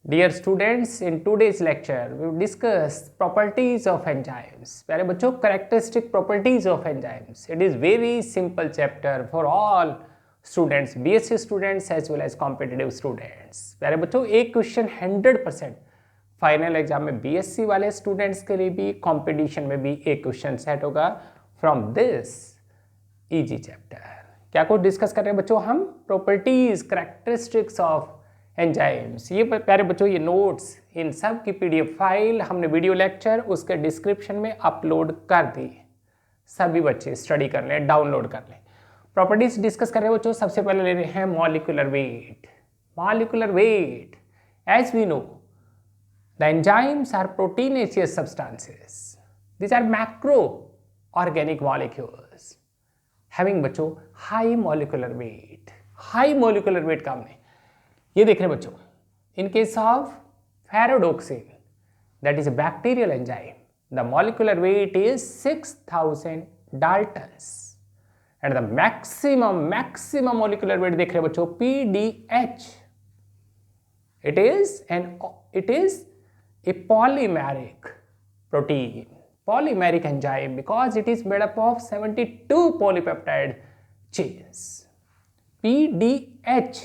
Dear students, in today's lecture, we will discuss properties of enzymes. प्यारे बच्चों, characteristic properties of enzymes. It is very simple chapter for all students, BSc students as well as competitive students. प्यारे बच्चों, एक question 100% final exam में BSc वाले students के लिए भी, कंपटीशन में भी एक क्वेश्चन सेट होगा फ्रॉम दिस इजी चैप्टर. क्या कुछ डिस्कस कर रहे हैं बच्चों हम? Properties, characteristics of enzymes. ये प्यारे बच्चों, ये नोट्स इन सब की पीडीएफ फाइल हमने वीडियो लेक्चर उसके डिस्क्रिप्शन में अपलोड कर दी. सभी बच्चे स्टडी कर लें, डाउनलोड कर लें. प्रॉपर्टीज डिस्कस कर रहे हैं बच्चों. सबसे पहले ले रहे हैं molecular weight. Molecular weight, as we know the enzymes are proteinaceous substances. These are macro organic molecules having बच्चों high molecular weight. High molecular weight का हमने ये देख रहे हैं बच्चों. In case of ferredoxin, that is a bacterial enzyme, the molecular weight is 6000 daltons and the maximum molecular weight देख रहे हैं बच्चों PDH. it is a polymeric protein, polymeric enzyme, because it is made up of 72 polypeptide chains. PDH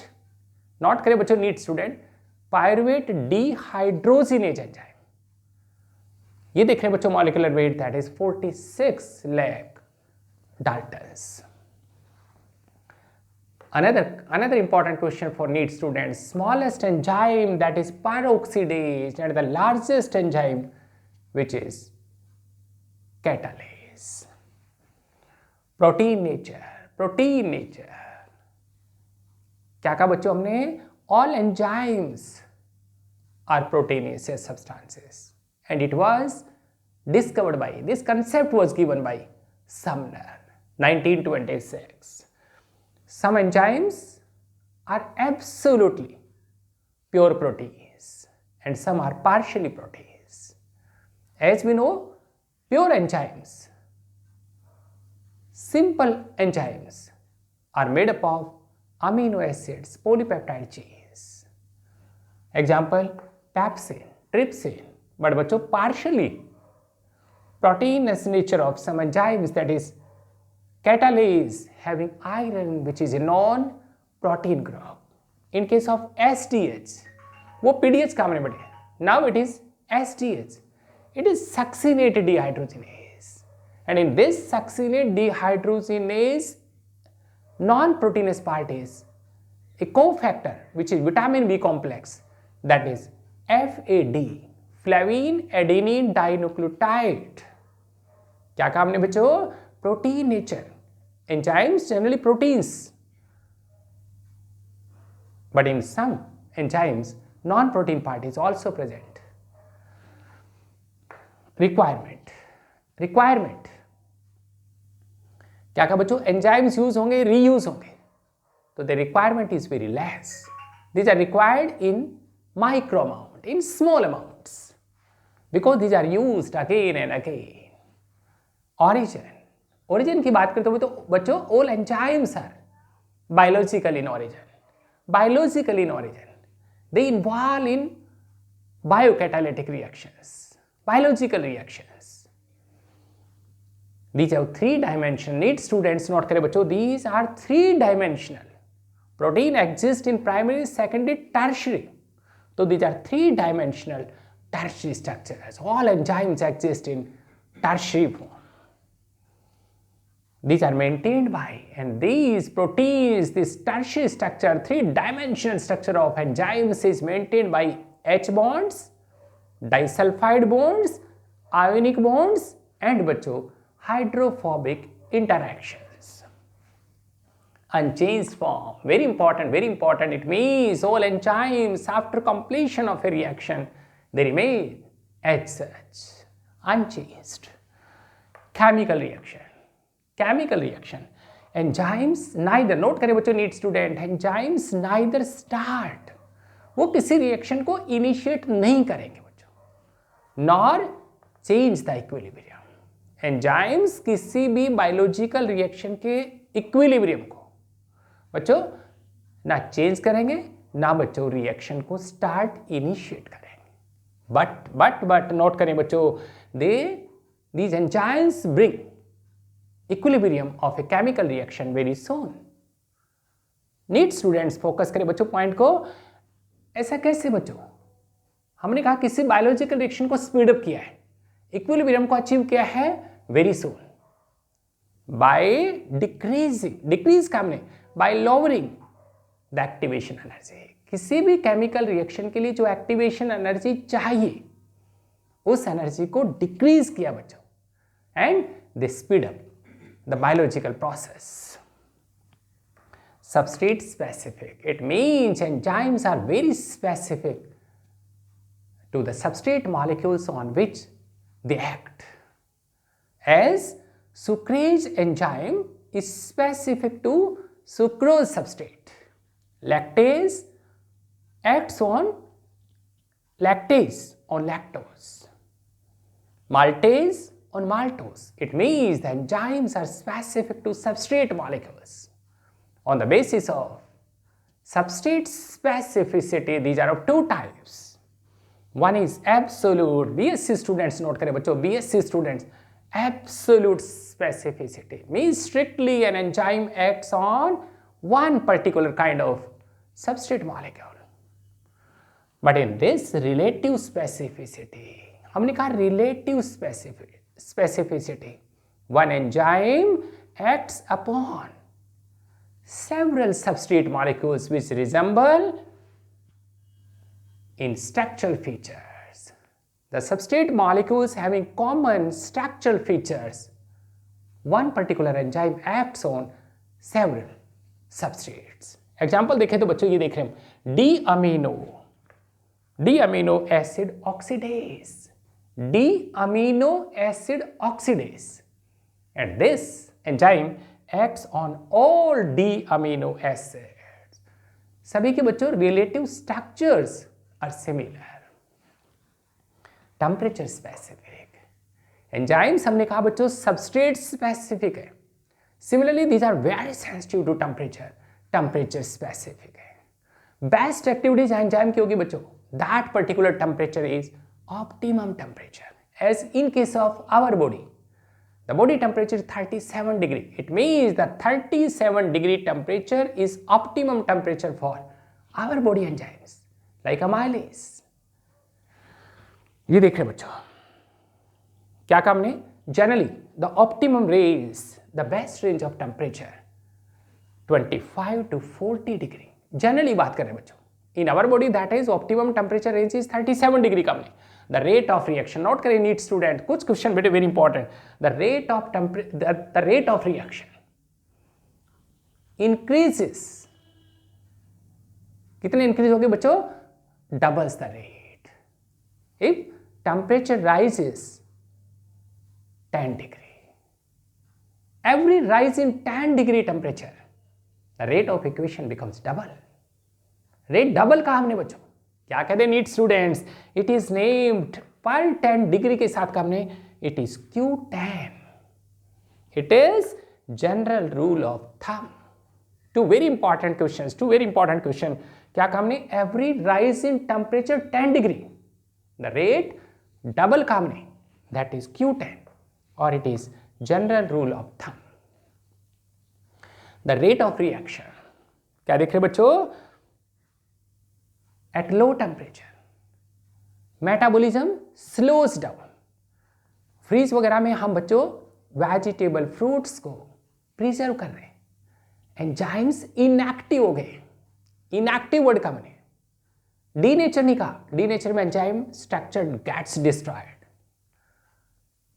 note करें बच्चों NEET student, pyruvate dehydrogenase enzyme. ये देख रहे हैं बच्चों molecular weight that is 46 lakh daltons. Another important question for NEET students: smallest enzyme that is peroxidase and the largest enzyme which is catalase. Protein nature क्या कहा बच्चों हमने? All enzymes are proteinaceous substances and it was discovered by, this concept was given by Sumner 1926. Some enzymes are absolutely pure proteins and some are partially proteins. As we know, pure enzymes, simple enzymes are made up of amino acids, polypeptide chains. Example, pepsin, trypsin. But बच्चों partially proteinous nature of some enzymes, that is catalase having iron which is a non-protein group. In case of SDH, वो PDH का हमने बढ़े. Now it is SDH. It is succinate dehydrogenase. And in this succinate dehydrogenase, non-proteinous part is a cofactor which is vitamin B complex, that is FAD, flavine adenine dinucleotide. क्या कहा हमने बच्चों? Protein nature. Enzymes generally proteins, but in some enzymes non-protein part is also present. Requirement क्या कहा बच्चों? Enzymes use होंगे, reuse होंगे, तो the requirement is very less. These are required in micro amount, in small amounts, because these are used again and again. Origin की बात करते हुए तो बच्चों all enzymes are biological in origin. They involve in biocatalytic reactions, biological reactions. These are three-dimensional. NEET students note करें बच्चों, these are three-dimensional. Protein exists in primary, secondary, tertiary. So these are three-dimensional tertiary structures. All enzymes exist in tertiary form. These are maintained by, and these proteins, this tertiary structure, three-dimensional structure of enzymes is maintained by H bonds, disulfide bonds, ionic bonds, and बच्चों hydrophobic interactions. Unchanged form, very important. It means all enzymes after completion of a reaction, they remain as such, unchanged. Chemical reaction. Enzymes neither, note करें बच्चों NEET student, enzymes neither start, वो किसी reaction को initiate नहीं करेंगे बच्चों, nor change the equilibrium. Enzymes किसी भी बायोलॉजिकल रिएक्शन के इक्विलिब्रियम को बच्चों ना चेंज करेंगे ना बच्चों रिएक्शन को स्टार्ट इनिशिएट करेंगे। बट नोट करें बच्चों, these enzymes bring equilibrium of a chemical reaction very soon. NEET students focus करें बच्चों पॉइंट को। ऐसा कैसे बच्चों? हमने कहा किसी बायोलॉजिकल रिएक्शन को स्पीड अप किया है, इक्विलिब्रियम को अचीव किया है वेरी सून बाय डिक्रीज का हमने bye lowering the activation energy. किसी भी केमिकल रिएक्शन के लिए जो एक्टिवेशन एनर्जी चाहिए उस एनर्जी को डिक्रीज किया बच्चों, and they speed up the biological process. Substrate specific, it means enzymes are very specific to the substrate molecules on which they act. As sucrase enzyme is specific to sucrose substrate, lactase acts on lactose, maltase on maltose. It means the enzymes are specific to substrate molecules. On the basis of substrate specificity, these are of two types. One is absolute, BSc students note करें बच्चों, BSc students, absolute specificity means strictly an enzyme acts on one particular kind of substrate molecule. But in this relative specificity, हमने कहा relative specificity, one enzyme acts upon several substrate molecules which resemble in structural features. The substrate molecules having common structural features, one particular enzyme acts on several substrates. Example देखें तो बच्चों ये देख रहे हैं D amino acid oxidase, and this enzyme acts on all D amino acids. सभी के बच्चों relative structures are similar. Temperature specific enzymes हमने कहा बच्चों substrate specific है. Similarly these are very sensitive to temperature specific है. Best activity enzyme की होगी बच्चों, that particular temperature is optimum temperature. As in case of our body, the body temperature is 37 degree. It means that 37 degree temperature is optimum temperature for our body enzymes like amylase. ये देख रहे बच्चों क्या काम ने? Generally the optimum range, the best range of temperature 25 to 40 degree. Generally बात कर रहे हैं बच्चों. In our body that is optimum temperature range is 37 degree काम ने. The rate of reaction, note करें नीट स्टूडेंट, कुछ क्वेश्चन बेटे very important. The rate of reaction increases. कितने इंक्रीज होंगे बच्चों? Doubles the rate. If temperature rises 10 degree, every rise in 10 degree temperature, the rate of equation becomes double. Rate double कहा हमने बच्चों? क्या कहते हैं NEET students? It is named पर 10 डिग्री के साथ का हमने it is Q10. It is general rule of thumb. Two very important question. क्या काम ने? Every rise in temperature 10 degree, the rate double काम ने, दैट इज Q10 और it is general rule of thumb. The rate of reaction क्या देख रहे बच्चों? At low temperature, metabolism slows down. Freeze वगैरह में हम बच्चों वेजिटेबल फ्रूट्स को प्रिजर्व कर रहे हैं. एंजाइम्स इनएक्टिव हो गए. इनएक्टिव वर्ड का मैंने डीनेचर नहीं कहा. डीनेचर में enzyme structure gets destroyed.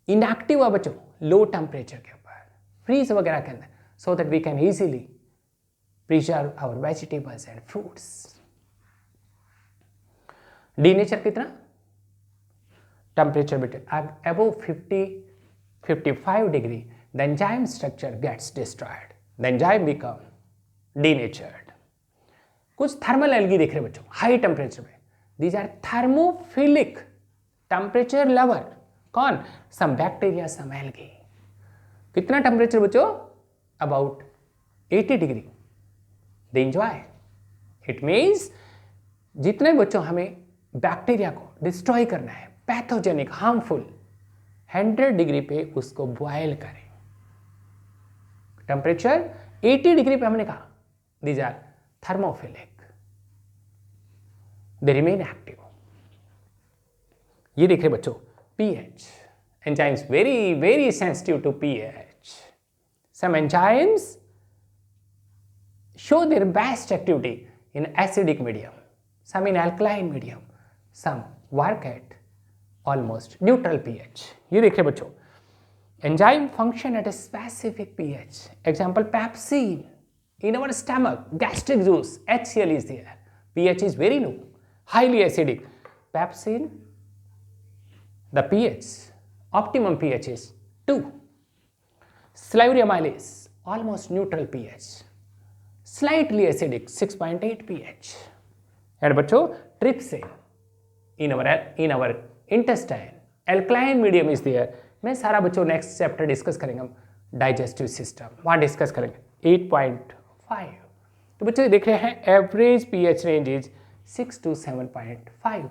Inactive है बच्चों लो टेम्परेचर के ऊपर, फ्रीज वगैरह के अंदर, so that we can easily preserve our vegetables and fruits. Denature कितना? टेम्परेचर बेटे above 55 degree, the enzyme structure gets destroyed. The enzyme become denatured. कुछ थर्मल एल्गी देख रहे बच्चों हाई टेम्परेचर में. These are thermophilic temperature lover. कौन? Some bacteria, some algae. कितना temperature बच्चों? About 80 degree. They enjoy. It means जितने बच्चों हमें बैक्टीरिया को डिस्ट्रॉय करना है, पैथोजेनिक, हार्मफुल, 100 डिग्री पे उसको बॉयल करें। टेम्परेचर 80 डिग्री पे हमने कहा these are thermophilic, they remain active. ये देख रहे बच्चों pH, enzymes very sensitive to pH. Some enzymes show their best activity in acidic medium, some in alkaline medium, some work at almost neutral pH. ये देख रहे बच्चों enzyme function at a specific pH. Example pepsin in our stomach, gastric juice, HCl is there. pH is very low, highly acidic. Pepsin, the pH, optimum pH is 2. Salivary amylase, almost neutral pH, slightly acidic, 6.8 pH. And बच्चों trypsin in our intestine, alkaline medium is there. मैं सारा बच्चों next chapter discuss करेंगे हम digestive system, वहाँ discuss करेंगे 8.5. तो बच्चों देख रहे हैं average pH range is 6 to 7.5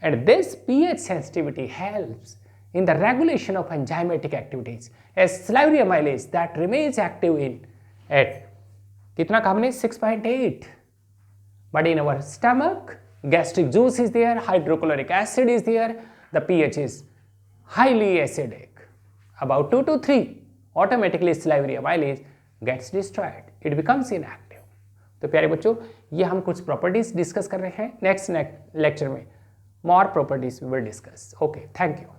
and this pH sensitivity helps in the regulation of enzymatic activities as salivary amylase that remains active in at कितना कहा हमने 6.8, but in our stomach gastric juice is there, hydrochloric acid is there, the pH is highly acidic, about 2 to 3. Automatically salivary amylase gets destroyed, it becomes inactive. तो प्यारे बच्चों ये हम कुछ properties discuss कर रहे हैं. नेक्स्ट लेक्चर में more properties we will discuss. Okay, thank you.